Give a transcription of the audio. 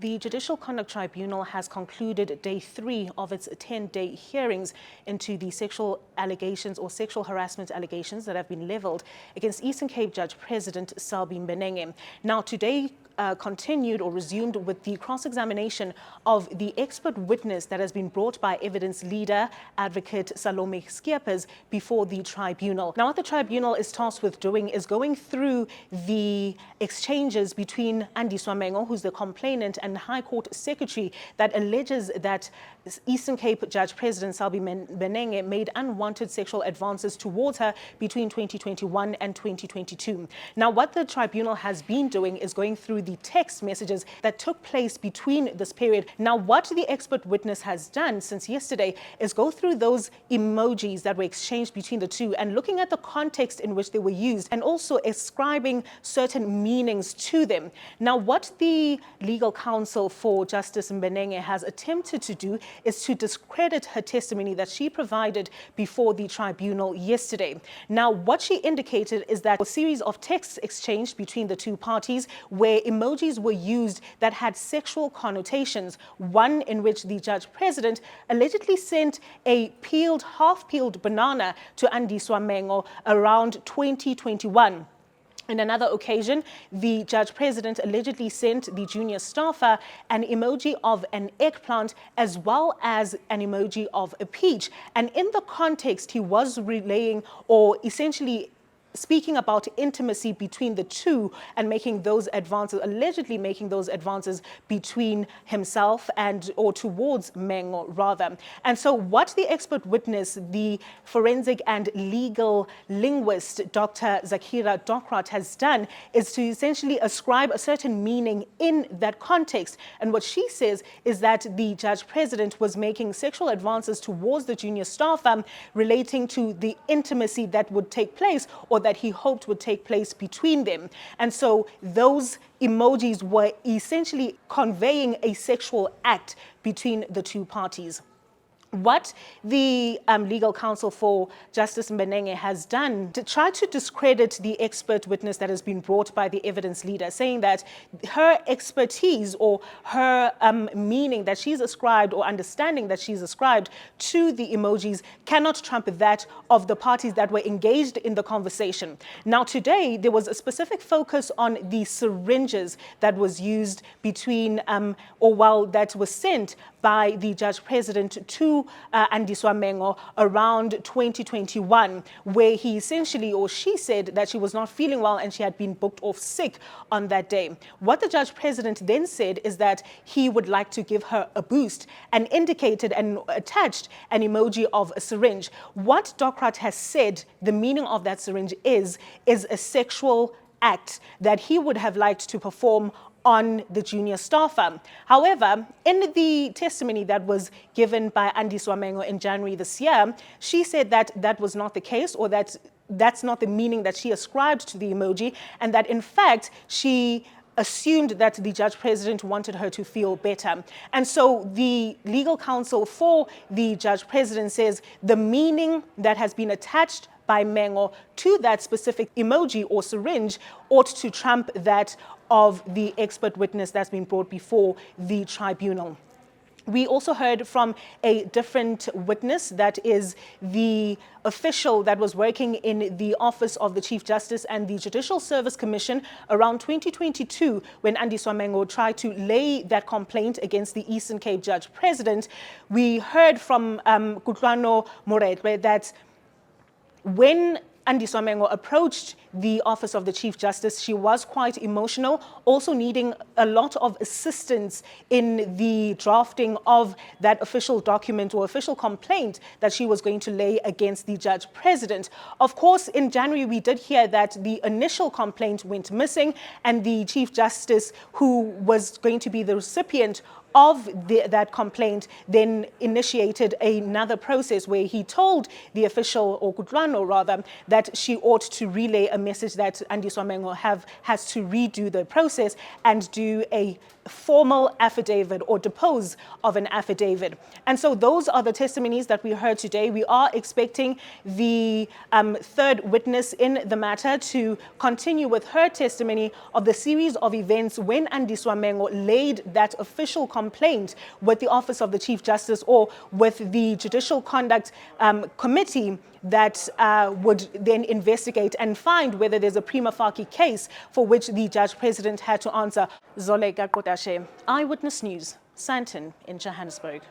The Judicial Conduct Tribunal has concluded day 3 of its 10-day hearings into the sexual allegations or sexual harassment allegations that have been leveled against Eastern Cape Judge President Selby Mbenenge. Now, today continued or resumed with the cross-examination of the expert witness that has been brought by evidence leader, advocate Salome Skeepers, before the tribunal. Now, what the tribunal is tasked with doing is going through the exchanges between Andiswa Mengo, who's the complainant, and High Court Secretary that alleges that Eastern Cape Judge President Selby Mbenenge made unwanted sexual advances towards her between 2021 and 2022. Now, what the tribunal has been doing is going through the text messages that took place between this period. Now, what the expert witness has done since yesterday is go through those emojis that were exchanged between the two and looking at the context in which they were used and also ascribing certain meanings to them. Now, what the legal counsel for Justice Mbenenge has attempted to do is to discredit her testimony that she provided before the tribunal yesterday. Now, what she indicated is that a series of texts exchanged between the two parties where emojis were used that had sexual connotations, one in which the judge president allegedly sent a half-peeled banana to Andiswa Mengo around 2021. In another occasion, the judge president allegedly sent the junior staffer an emoji of an eggplant as well as an emoji of a peach. And in the context, he was relaying or essentially speaking about intimacy between the two and making those advances, allegedly making those advances between himself and or towards Mengo rather. And so what the expert witness, the forensic and legal linguist, Dr. Zakeera Docrat, has done is to essentially ascribe a certain meaning in that context. And what she says is that the judge president was making sexual advances towards the junior staffer relating to the intimacy that would take place or that he hoped would take place between them. And so those emojis were essentially conveying a sexual act between the two parties. What the legal counsel for Justice Mbenenge has done to try to discredit the expert witness that has been brought by the evidence leader, saying that her expertise or her meaning that she's ascribed or understanding that she's ascribed to the emojis cannot trump that of the parties that were engaged in the conversation. Now, today, there was a specific focus on the syringes that was used between that was sent by the judge president to Andiswa Mengo around 2021, where he essentially, or she said that she was not feeling well and she had been booked off sick on that day. What the judge president then said is that he would like to give her a boost and indicated and attached an emoji of a syringe. What Docrat has said the meaning of that syringe is a sexual act that he would have liked to perform on the junior staffer. However, in the testimony that was given by Andiswa Mengo in January this year, she said that that was not the case, or that that's not the meaning that she ascribed to the emoji, and that in fact she assumed that the judge president wanted her to feel better. And so the legal counsel for the judge president says the meaning that has been attached by Mengo to that specific emoji or syringe ought to trump that of the expert witness that's been brought before the tribunal. We also heard from a different witness, that is the official that was working in the Office of the Chief Justice and the Judicial Service Commission around 2022 when Andiswa Mengo tried to lay that complaint against the Eastern Cape Judge President. We heard from Kutlwano Moretwe that when Andiswa Mengo approached the Office of the Chief Justice, she was quite emotional, also needing a lot of assistance in the drafting of that official document or official complaint that she was going to lay against the judge president. Of course, in January, we did hear that the initial complaint went missing and the Chief Justice, who was going to be the recipient of that complaint, then initiated another process where he told the official, or Kutlwano rather, that she ought to relay a message that Andiswa Mengo has to redo the process and do a formal affidavit or depose of an affidavit. And so those are the testimonies that we heard today. We are expecting the third witness in the matter to continue with her testimony of the series of events when Andiswa Mengo laid that official complaint with the Office of the Chief Justice or with the Judicial Conduct Committee that would then investigate and find whether there's a prima facie case for which the Judge President had to answer. Zakeera Docrat, Eyewitness News, Sandton in Johannesburg.